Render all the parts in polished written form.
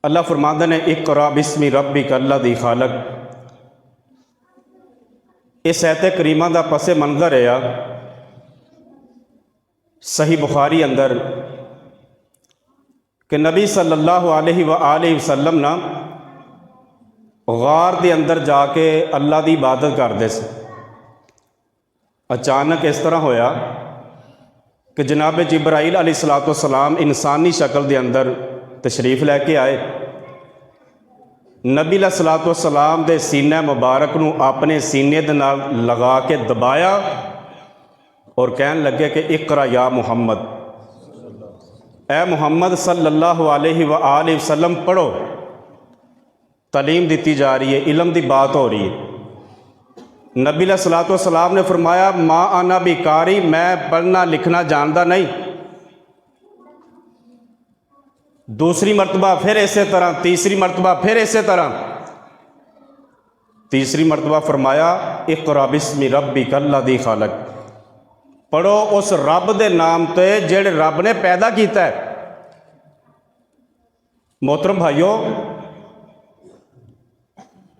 अल्लाह फरमांदे ने इक़रा बिस्मि रब्बिक अल्लज़ी ख़लक़। इस आयत करीमा का पसे मंजर है सही बुखारी अंदर कि नबी सल्लल्लाहु अलैहि वसल्लम ना गार के अंदर जाके अल्लाह की इबादत करते थे। अचानक इस तरह होया कि जनाब जिब्राईल अलैहिस्सलाम इंसानी शक्ल के अंदर तशरीफ़ लैके आए। नबी अलैहिस्सलाम के सीने मुबारक नूं अपने सीने दे नाल लगा के दबाया और कहन लगे कि इक़रा या मुहम्मद, ए मुहम्मद सल्लल्लाहु अलैहि वसल्लम पढ़ो। तालीम दी जा रही है, इलम की बात हो रही है। नबी अलैहिस्सलाम ने फरमाया मा आना बिकारी, मैं पढ़ना लिखना जानता नहीं। दूसरी मरतबा फिर इस तरह, तीसरी मरतबा फिर इस तरह, तीसरी मरतबा फरमाया इक़रा बिस्मि रब्बिक अल्लज़ी ख़लक़, पढ़ो उस रब के नाम ते जेड़े रब ने पैदा किया है। मोहतरम भाइयों,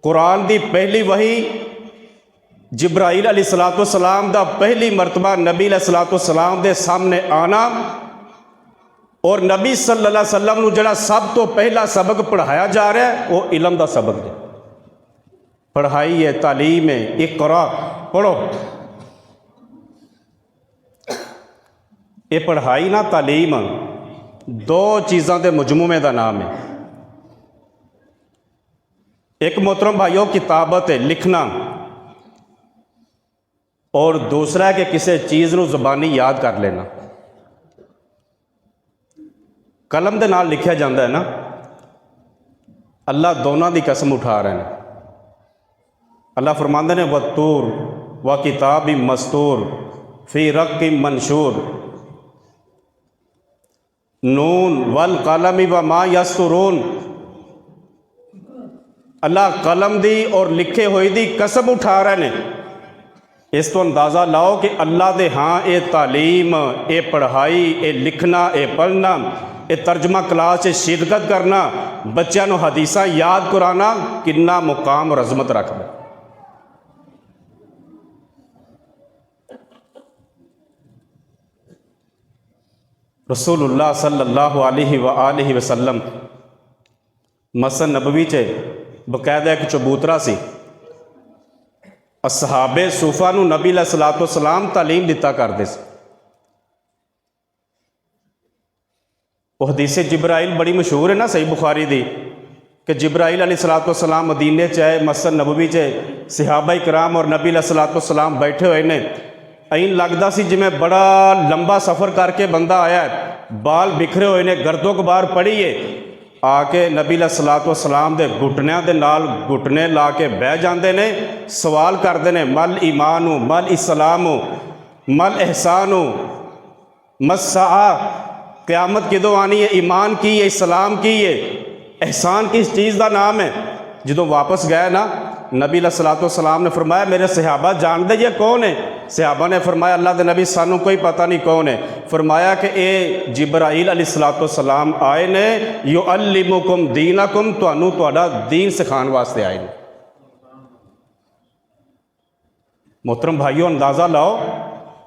कुरान की पहली वही जिब्राईल अलैहिस्सलाम का पहली मरतबा नबी अलैहिस्सलाम के सामने आना और नबी सल्लल्लाहु अलैहि वसल्लम नूं जिहड़ा सब तो पहला सबक पढ़ाया जा रहा है वो इलम का सबक है, पढ़ाई है, तालीम है। इक़रा पढ़ो। ये पढ़ाई ना तालीम दो चीज़ों के मजमूमे का नाम है। एक मोहतरम भाइयों किताबत है, लिखना, और दूसरा है कि किसी चीज़ को ज़बानी याद कर लेना। कलम के नाल लिखा जाता है ना, अल्लाह दोनों की कसम उठा रहे हैं। अल्लाह फरमांदे ने वतूर व किताब मस्तूर फी रक़्क़ि मनशूर नून वल कलम व मा यस्तुरून। अल्लाह कलम दी और लिखे हुए दी कसम उठा रहे हैं। इस तो अंदाज़ा लाओ कि अल्लाह दे हाँ ये तालीम, ये पढ़ाई, ये लिखना, ये पढ़ना, ये तर्जमा क्लास शिरकत करना, बच्चों को हदीसा याद कराना कितना मुकाम और अजमत रखता। रसूलुल्लाह सल्लल्लाहु अलैहि वसल्लम मस्जिद नबवी च बकायदा एक चबूतरा सी। असहाबे सूफा नूं नबी अलैहिस्सलाम तालीम दिता करते थे। वो हदीस जिब्राईल बड़ी मशहूर है ना सही बुखारी दी कि जिब्राईल अलैहिस्सलाम मदीने च आए, मस्जिद नबवी च सहाबा कराम और नबी अलैहिस्सलाम बैठे हुए ने। ऐन लगता सी जिमें बड़ा लंबा सफ़र करके बंदा आया है, बाल बिखरे हुए ने, गर्दो गुबार पड़ी है, आके नबी अलैहिस्सलाम के घुटनों के नाल घुटने ला के बह जाते ने, सवाल करते हैं मल ईमानु मल इस्लामु मल एहसानु मस्सा, क़यामत किदों आनी है, ईमान की है, इस्लाम की है, एहसान किस चीज़ का नाम है। जो वापस गए ना, नबी अलैहिस्सलाम ने फरमाया मेरे सहाबा जानते ये कौन है। सहाबा ने फरमाया अल्लाह के नबी सानू कोई पता नहीं कौन है। फरमाया कि ये जिब्राईल अलैहिस्सलाम आए ने युअल्लिमुकुम दीनकुम, तुहानू तुहाडा दीन सिखाने वास्ते आए ने। मोहतरम भाइयों, अंदाज़ा लाओ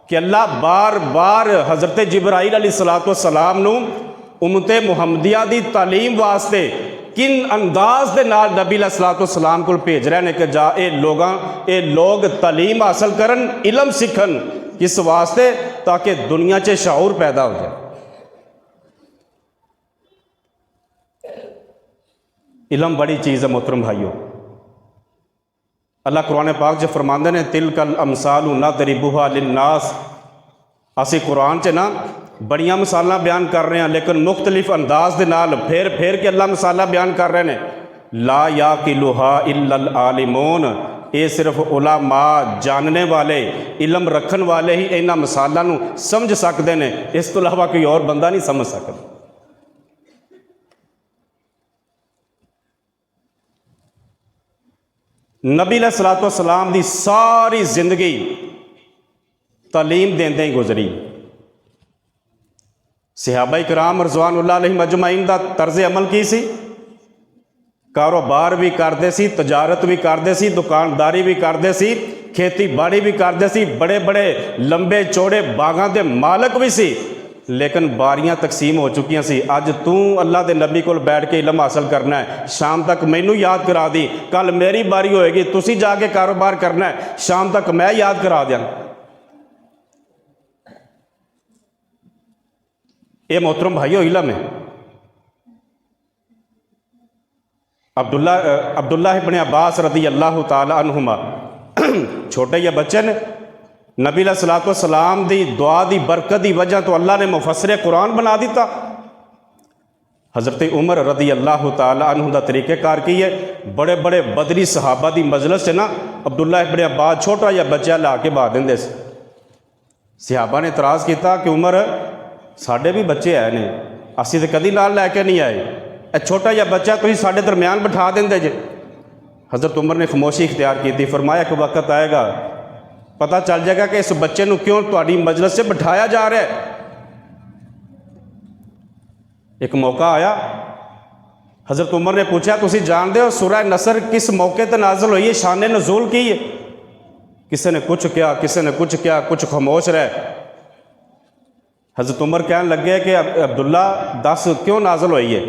कि अल्लाह बार बार हज़रत जिब्राईल अलैहिस्सलाम नू उम्मते मुहम्मदिया दी तालीम वास्ते किन अंदाज के नाल नबी अलैहिस्सलाम को भेज रहे हैं कि जा ये लोग तालीम हासिल करन, इलम सीखन, इस वास्ते ताकि दुनिया च शऊर पैदा हो जाए। इलम बड़ी चीज़ है मोहतरम भाइयों। अल्लाह कुरान पाक च फरमांदे ने तिलकल अमसालु नदरिबुहा लिन्नास। असी कुरान च ना बड़ियां मिसालां बयान कर रहे हैं, लेकिन मुख्तलिफ अंदाज के नाल फेर के अल्लाह मिसालां बयान कर रहे हैं। ला याकिलुहा इल्लल आलिमून, ये सिर्फ उलामा जानने वाले, इलम रखन वाले ही इन्हां मिसालां नूं समझ सकते हैं, इस तो इलावा कोई और बंदा नहीं समझ सकता। नबी अलैहिस्सलाम की सारी जिंदगी तालीम देंदे ही गुजरी। सहाबा कराम रज़वानुल्लाह अलैहिम अजमईन का तर्ज अमल की सी, कारोबार भी करते सी, तजारत भी करते सी, दुकानदारी भी करते सी, खेतीबाड़ी भी करते सी, बड़े बड़े लंबे चौड़े बागां के मालक भी सी, लेकिन बारियां तकसीम हो चुकियां सी। अज तू अल्लाह के नबी को बैठ के इलम हासिल करना है, शाम तक मैनू याद करा दी, कल मेरी बारी होएगी, तुसी जाके कारोबार करना है, शाम तक मैं याद करा दिया। ये मोहतरम भाइयों इलम है। अब्दुल्लाह इब्न अब्बास रदी अल्लाह ताला अन्हुमा छोटे ये बच्चे ने नबी अलैहिस्सलातु वस्सलाम दी दुआ दी बरकत की वजह तो अल्लाह ने मुफस्सिर कुरान बना दिता। हज़रत उमर रदी अल्लाह ताला अन्हु दा तरीक़ेकार की है, बड़े बड़े बदरी सहाबा दी मजलिस से ना अब्दुल्लाह इब्न अब्बास छोटा या बच्चा ला के बहा देंदे सी। सहाबा ने इतराज़ किया कि उमर साढ़े भी बच्चे है ने, असीं तो कदी नाल लैके नहीं आए, छोटा या बच्चा तुसीं साढ़े दरम्यान बिठा देंदे जे। हज़रत उमर ने खामोशी इख्तियार की थी, फरमाया कि वक्त आएगा पता चल जाएगा कि इस बच्चे को क्यों तुहाडी मजलिस से बिठाया जा रहा है। एक मौका आया, हज़रत उमर ने पूछा तुसीं जानते हो सूरह नसर किस मौके पर नाज़िल हुई है, शान नज़ूल की है? किसी ने कुछ किया, किसी ने कुछ किया, कुछ खामोश रहे। हज़रत उमर कहने लगे कि अब्दुल्ला दस क्यों नाज़िल हुई है?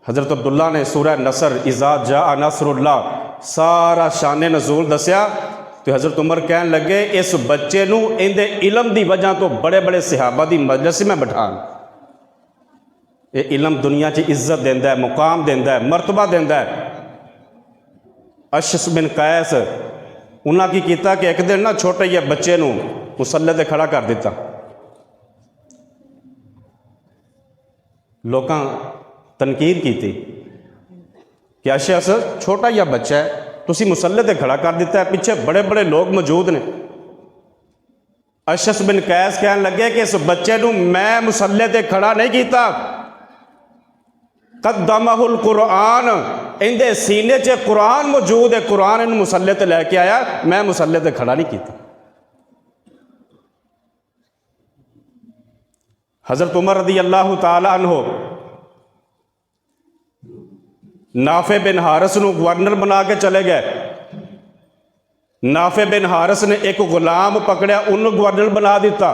हज़रत अब्दुल्ला ने सूरह नसर इज़ा जा नसरुल्लाह सारा शान नज़ूल दसिया। तो हज़रत उमर कहने लगे इस बच्चे नूं इहदे इलम की वजह तो बड़े बड़े सहाबा की मजलिस में बिठान। ये इलम दुनिया च इज्जत देंदा है, मुकाम देंदा है, मरतबा देंदा है। अशस बिन कैस उन्हें की किया कि एक दिन ना छोटे जे बच्चे नूं मुसल्ले ते खड़ा कर दिता। लोकां तनकीद की कि अशस छोटा जा बच्चा है, तुसी मुसल्ले ते खड़ा कर दिता है, पीछे बड़े बड़े लोग मौजूद ने। अशस बिन कैस कहने लगे कि इस बच्चे नूं मैं मुसल्ले ते खड़ा नहीं किया, कद्दमहुल कुरान, इहदे सीने च कुरान मौजूद है, कुरान इन मुसल्ले ते लैके आया, मैं मुसल्ले ते खड़ा नहीं किया। हज़रत उमर रदी अल्लाह ताला अन्हो नाफे बिन हारिस नूं गवर्नर बना के चले गए। नाफे बिन हारिस ने एक गुलाम पकड़िया, उन्होंने गवर्नर बना दिता।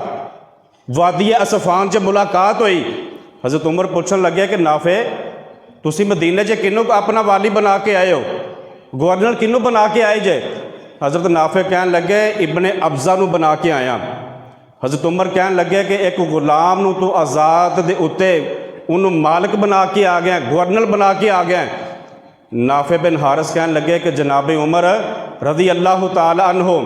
वादी असफान च मुलाकात हुई। हज़रत उमर पूछन लगे कि नाफे तुसी मदीने च किनू अपना वाली बना के आए हो, गवर्नर किनू बना के आए जे? हज़रत नाफे कहन लगे इब्ने अब्जा नूं बना के आया। हज़रत उमर कहन लगे कि एक गुलाम नूं तू आज़ाद दे उत्ते उन्होंने मालिक बना के आ गया, गवर्नर बना के आ गया। नाफे बिन हारिस कहन लगे कि जनाब उमर रदी अल्लाह ताला अन्हो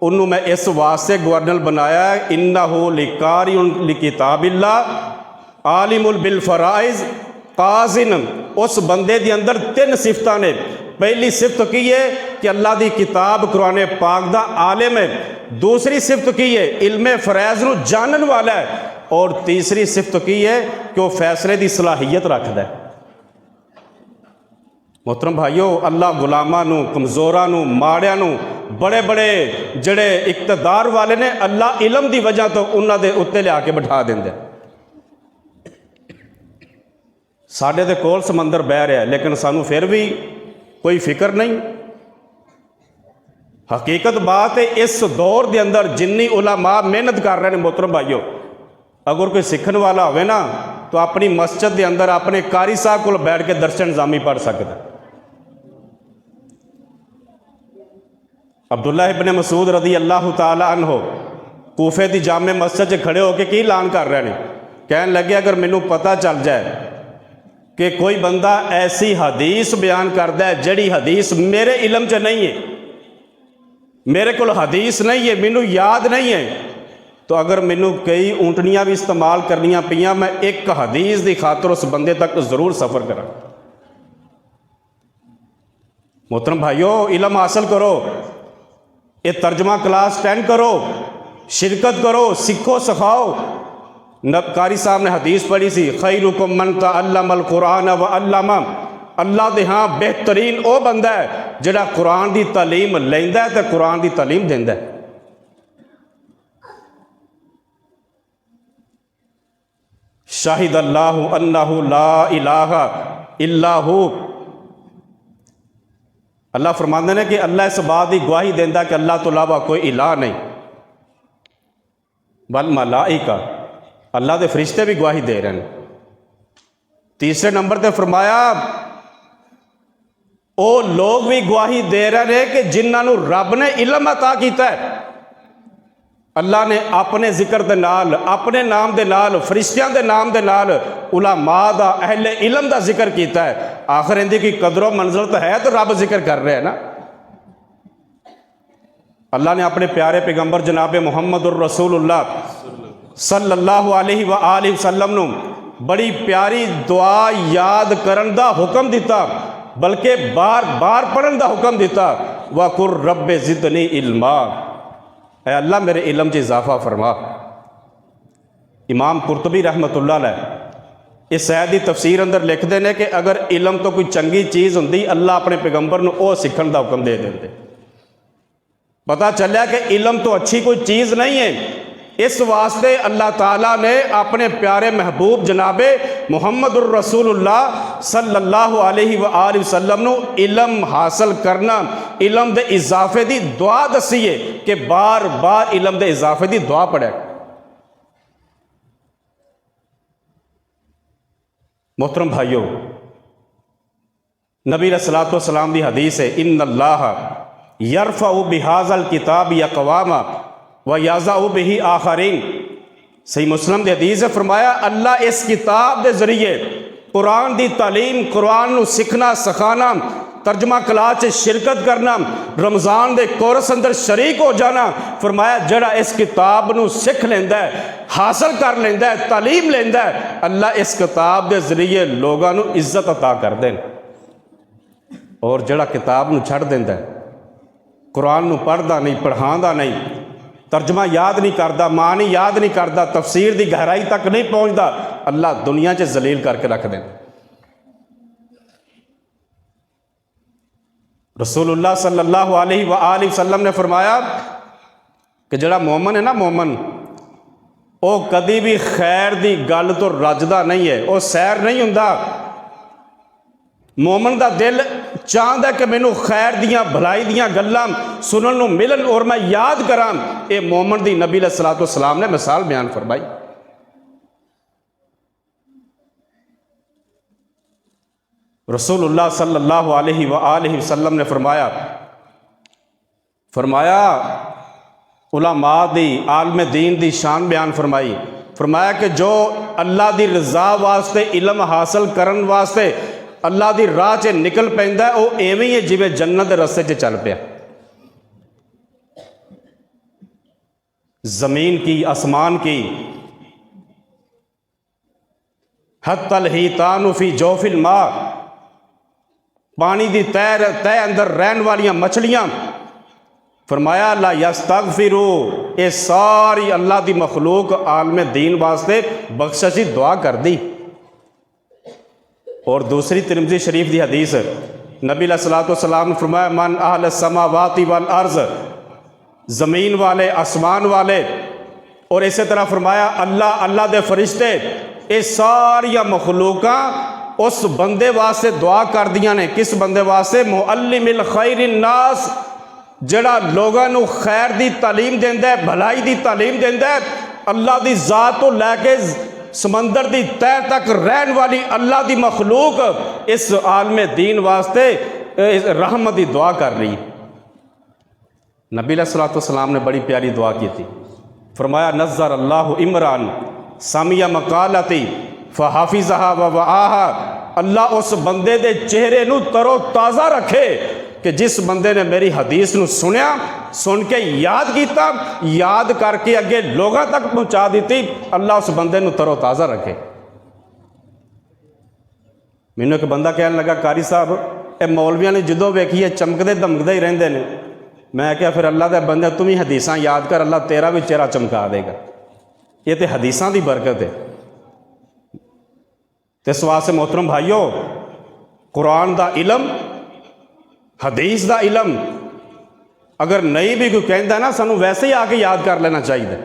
उन्होंने मैं इस वास्ते गवर्नर बनाया, इन्नहु लिकारिउन लिकिताबिल्लाह आलिमुल बिल फराइज काजिन। उस बंदे के अंदर तीन सिफतां ने। पहली सिफत की है कि अल्लाह की किताब कुरान पाक दा आलिम है। दूसरी सिफत की है इल्मे फरैज़ नूं जानन वाला है। और तीसरी सिफत की है कि वह फैसले की सलाहियत रखता है। मोहतरम भाइयों, अल्लाह गुलामां नूं, कमज़ोरां नूं, माड़ियां नूं, बड़े बड़े जड़े इकतदार वाले ने अल्लाह इलम की वजह तो उन्होंने उत्ते लिया के बिठा देंगे। साढ़े ते कोल समंदर बह रहा है, लेकिन सानू फिर भी कोई फिक्र नहीं। हकीकत बात है इस दौर के अंदर जिन्नी उलमा मेहनत कर रहे हैं मोहतरम भाइयों, अगर कोई सीखने वाला हो ना तो अपनी मस्जिद के अंदर अपने कारी साहब को बैठ के दर्शन निज़ामी पढ़ सकता। अब्दुल्लाह इब्न मसूद रदी अल्लाह ताला अन्हो कूफे की जामे मस्जिद खड़े होकर की ऐलान कर रहे हैं, कहन लगे अगर मैनू पता चल जाए कि कोई बंदा ऐसी हदीस बयान करता है जिहड़ी हदीस मेरे इलम च नहीं है, मेरे को हदीस नहीं है, मैनू याद नहीं है, तो अगर मैनू कई ऊँटनियाँ भी इस्तेमाल करनियाँ पियाँ, मैं एक हदीस की खातर उस बंदे तक जरूर सफ़र करा। मोहतरम भाइयों, इलम हासिल करो, ये तर्जमा क्लास अटेंड करो, शिरकत करो, सीखो सिखाओ। कारी साहब ने हदीस पढ़ी सी, खैरुकुम मन तअल्लमल कुरान व अल्लमा। अल्लाह दे हाँ बेहतरीन वो बंदा है जिहड़ा कुरान की तालीम लैंदा है तो कुरान की तालीम देंदा है। शाहिद अल्लाहु अन्नहु ला इलाहा इल्लाहु अल्लाह फरमाते हैं कि अल्लाह इस बात की गवाही देंदा कि अल्लाह तो इलावा कोई इलाह नहीं, बल मलाइका, अल्लाह के फरिश्ते भी गवाही दे रहे हैं। तीसरे नंबर पर फरमाया वो लोग भी गवाही दे रहे हैं कि जिन्होंने रब ने इलम अता किया है, अल्लाह ने अपने जिक्र के नाल, अपने नाम के नाल, फरिश्तियां के नाम के नाल उलमा दा, अहले इलम का जिक्र किया है। आखिर इनकी कोई कदरों मंजिल तो है, तो रब जिक्र कर रहे हैं ना। अल्लाह ने अपने प्यारे पैगंबर जनाब मुहम्मदुर रसूलुल्लाह सल्लल्लाहु अलैहि व आलिहि वसल्लम नूं बड़ी प्यारी दुआ याद करन दा हुक्म दिता, बल्कि बार बार पढ़न दा हुक्म दिता। वकुर रब्बे ज़िदनी इल्मा, ऐ अल्लाह मेरे इलम च इजाफा फरमा। इमाम कुरतुबी रहमतुल्लाह अलैह इस आयत की तफसीर अंदर लिखते हैं कि अगर इलम तो कोई चंगी चीज़ होंदी, अल्लाह अपने पैगंबर नूं वो सीखण दा हुक्म दे देंदे। पता चलिया कि इलम तो अच्छी कोई चीज़ नहीं है, इस वास्ते अल्लाह ताला ने अपने प्यारे महबूब जनाबे मुहम्मदुर रसूलुल्लाह सल्लल्लाहु अलैहि व आलिहि वसल्लम नूं इलम हासिल करना, इलम दे इजाफे की दुआ दसी है कि बार बार इलम दे इजाफे की दुआ पढ़े। मोहतरम भाइयों, नबी अलैहिस्सलातु वस्सलाम की हदीस है, इन्नल्लाह यरफ़उ बिहाज़ल किताब अक़वामा व याज़उ बिही आखरीन। सही मुस्लिम की हदीस है, फरमाया अल्लाह इस किताब के जरिए कुरान की तालीम, कुरान को सीखना सिखाना, तर्जमा क्लास शिरकत करना, रमज़ान के कोरस अंदर शरीक हो जाना। फरमाया जड़ा इस किताब को सीख लेंदा है, हासिल कर लेंदा है, तालीम लेंदा है, अल्लाह इस किताब के जरिए लोगों को इज्जत अता कर दें। और जड़ा किताब को छड़ देंदा है, कुरान को पढ़ता नहीं, पढ़ाता नहीं, तर्जमा याद नहीं करता, मानी याद नहीं करता, तफसीर की गहराई तक नहीं पहुँचता, अल्लाह दुनिया च जलील करके रख दें। रसूलुल्लाह सल्लल्लाहु अलैहि व आलिहि वसल्लम ने फरमाया कि जड़ा मोमन है ना, मोमन वो कभी भी खैर की गल तो रजदा नहीं है, वो सैर नहीं हुंदा। मोमन का दिल चाहता कि मैनू खैर दियाँ भलाई दियाँ गल्लां सुनन नूं मिलन और मैं याद करां। ये मोमन की नबी अलैहिस्सलातु वस्सलाम ने मिसाल बयान फरमाई। रसूलुल्लाह सल्लल्लाहु अलैहि व आलिहि वसल्लम ने फरमाया उलमा दी, आलम दीन दी शान बयान फरमाई। फरमाया कि जो अल्लाह दी रज़ा वास्ते इलम हासिल करन वास्ते अल्लाह दी राह च निकल पैंदा है, वो एवें ही है जिवें जन्नत दे रस्ते च चल पिया। जमीन की, आसमान की, हत्तल ही तानु फी जोफिल मा, पानी की तय अंदर रहन वालियां मछलियां। फरमाया ला यस्तगफिरू, ये सारी अल्लाह की मखलूक आलम दीन वास्ते बख्शिश की दुआ कर दी। और दूसरी तिरमिज़ी शरीफ की हदीस, नबी अलैहिस्सलातु वस्सलाम ने फरमाया मन अहल समावाति वल अर्ज़, ज़मीन वाले, आसमान वाले, और इसी तरह फरमाया अल्लाह, अल्लाह के फरिश्ते, ये सारिया मखलूका उस बंदे वास्ते दुआ कर दियां ने। किस बंदे वास्ते? मुअल्लिमिल खैरिन नास, जड़ा लोगों को खैर की तालीम देंदा है, भलाई की तालीम देंदा है। अल्लाह की ज़ात तो लैके समंदर की तह तक रहन वाली अल्लाह की मखलूक इस आलम दीन वास्ते रहमत की दुआ कर रही। नबी अलैहिस्सलातु वस्सलाम ने बड़ी प्यारी दुआ की थी। फरमाया नज़्ज़र अल्लाहु इमरान सामिया मकालती फ़हाफ़िज़हा व वआहा, अल्लाह उस बंदे दे चेहरे नू तरो ताज़ा रखे कि जिस बंदे ने मेरी हदीस नू सुनिया, सुन के याद किया, याद करके अगे लोगों तक पहुँचा दी। अल्लाह उस बंदे नू तरो ताज़ा रखे। मैनू एक बंदा कहने लगा कारी साहब, ये मौलवियां ने जदों वेखिए चमकते धमकते ही रहते हैं। मैं क्या फिर अल्लाह के बंदे तुम ही हदीसां याद कर, अल्लाह तेरा भी चेहरा चमका देगा। ये तो हदीसां की बरकत है। तो इस वास्ते मोहतरम भाइयों, कुरान का इलम, हदीस का इलम अगर नहीं भी कोई कहता ना, सानू वैसे ही आके याद कर लेना चाहिए।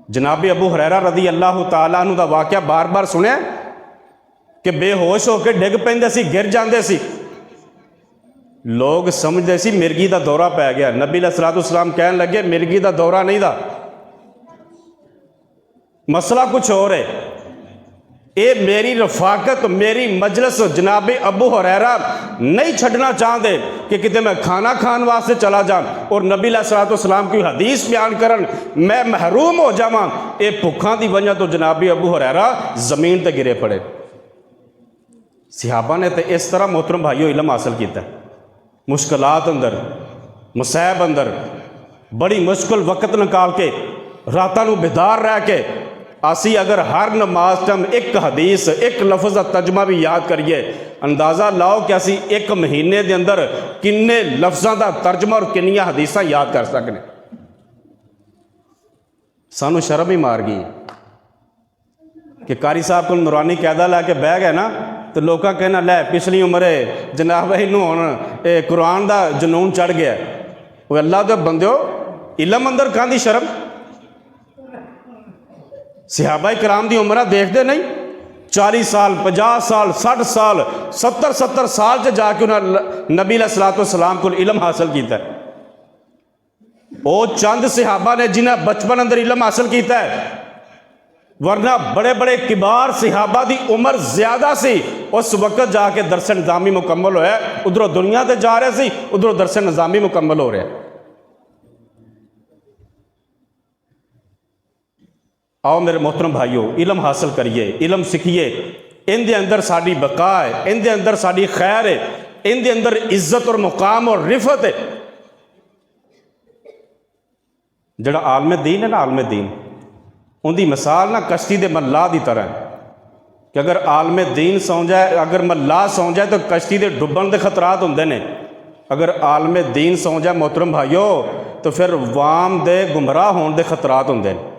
जनाब अबू हुरैरा रज़ी अल्लाह तआला अन्हु दा वाक़या बार बार सुनिया कि बेहोश होकर डिग पैंदे सी, गिर जाते सी। लोग समझते सी मिर्गी का दौरा पै गया। नबी अलैहिस्सलाम कहन लगे मिर्गी का दौरा नहीं था, मसला कुछ और है। ये मेरी रफाकत मेरी मजलिस जनाबे अबू हुरैरा नहीं छड़ना चाहते कि कितने मैं खाना खान वास्ते चला जाऊँ और नबी अलैहिस्सलाम की हदीस बयान करन मैं महरूम हो जावां। ये भुखा की वजह तो जनाबे अबू हुरैरा जमीन ते गिरे पड़े। सहाबा ने तो इस तरह मोहतरम भाइयों इलम हासिल किया, मुश्किलात अंदर मुसैब अंदर बड़ी मुश्किल वक्त निकाल के रातां नूं बेदार रह के असी अगर हर नमाज टाइम एक हदीस एक लफ्ज़ का तर्जमा भी याद करिए, अंदाज़ा लाओ कि असी एक महीने के अंदर किन्ने लफ्ज़ों का तर्जमा और किन्नियां हदीसां याद कर सकने। सानू शर्म ही मार गई कि कारी साहब को नूरानी कैदा लैके बह गए ना तो लोग कहना लै पिछली उम्र जनाब इनू हुण कुरान का जनून चढ़ गया। वो अल्लाह दे बंदिओ इलम अंदर काहदी शर्म। सहाबा कराम की उम्र देखते नहीं, 40 साल 50 साल 60 साल 70 साल से जाके उन्हें नबी अलैहिस्सलाम को इलम हासिल किया। वो चंद सहाबा ने जिन्हें बचपन अंदर इलम हासिल किया है, वरना बड़े बड़े किबार सहाबा की उम्र ज्यादा सी। उस वक्त जाके दरस निज़ामी मुकम्मल होया, उधरों दुनिया से जा रहे सी, उधरों दरस निज़ामी मुकम्मल हो रहा। आओ मेरे मोहतरम भाइयों इलम हासिल करिए, इलम सीखिए। इनके अंदर साड़ी बका है, इनके अंदर साड़ी खैर है, इनके अंदर इज्जत और मुकाम और रिफत है। जड़ा आलम दीन है ना, आलम दीन उनकी मिसाल ना कश्ती के मल्लाह की तरह है कि अगर आलम दीन सौ जाए, अगर मल्लाह सौ जाए तो कश्ती के डुबन के खतरात होंगे ने। अगर आलम दीन सौ जाए मोहतरम भाइयों तो फिर वाम दे गुमराह होने के खतरात होंगे हैं।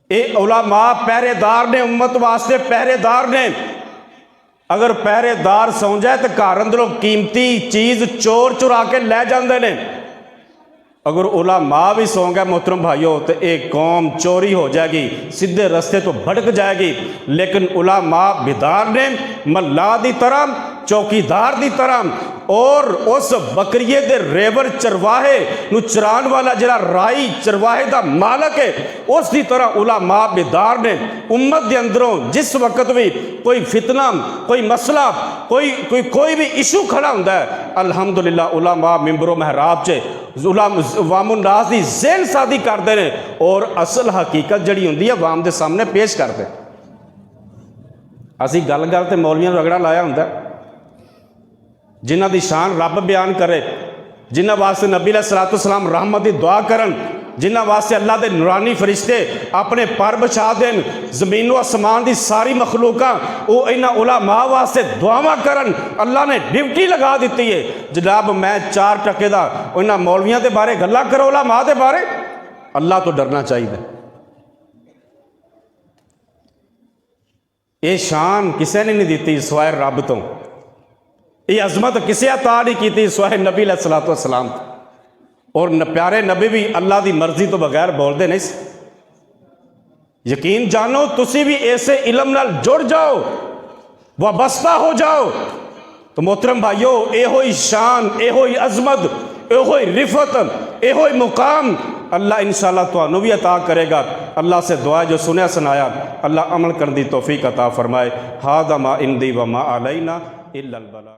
ये उलमा पहरेदार ने, उम्मत वास्ते पहरेदार ने। अगर पहरेदार सौ जाए तो घर अंदरों कीमती चीज़ चोर चुरा के लै जाते हैं। अगर उलमा भी सौ गए मोहतरम भाइयों तो एक कौम चोरी हो जाएगी, सीधे रस्ते तो भटक जाएगी। लेकिन उलमा बेदार ने मल्ला की तरह, चौकीदार की तरह, और उस बकरीए दे रेवर चरवाहे नू चरान वाला जरा राई चरवाहे का मालक है, उसकी तरह उलमा बेदार ने उम्मत के अंदरों जिस वक्त भी कोई फितना, कोई मसला, कोई भी इशू खड़ा होता है, अल्हम्दुलिल्लाह उलमा मिंबरो महराब च वामुन नास की ज़हन सादी करते हैं और असल हकीकत जड़ी होंदी है वाम के सामने पेश करते। असी गल गल ते मौलवियां नूं रगड़ा लाया होंदा, जिन्हां दी शान रब बयान करे, जिन्हां वास्ते नबी अलैहिस्सलाम रहमत की दुआ करन, जिन्हां वास्ते अल्लाह के नूरानी फरिश्ते अपने पर बिछा देन, जमीनो आसमान की सारी मखलूका वो इन्हां उलमा वास्ते दुआवां करन। अल्लाह ने ड्यूटी लगा दी है। जनाब मैं 4 टके का इन्हां मौलवियां के बारे गल्लां करो, उलमा के बारे। अल्लाह तो डरना चाहिए। ये शान किसी ने नहीं दी सिवाय रब तो, ये अजमत किसी अता नहीं की सिवाय नबी अलैहिस्सलाम। और प्यारे नबी भी अल्लाह की मर्जी तो बगैर बोलते नहीं। यकीन जानो तुसी भी ऐसे इलम नाल जुड़ जाओ, वाबस्ता हो जाओ तो मोहतरम भाइयों एहो ही शान, एहो ही अजमत, एहो ही रिफत, एहो ही मुकाम अल्लाह इंशाअल्लाह तुहानू भी अता करेगा। अल्लाह से दुआ जो सुनया सुनाया अल्लाह अमल करने की तौफीक अता फरमाए। हादा मा इंदी व मा अलैना इल्लल बलाग।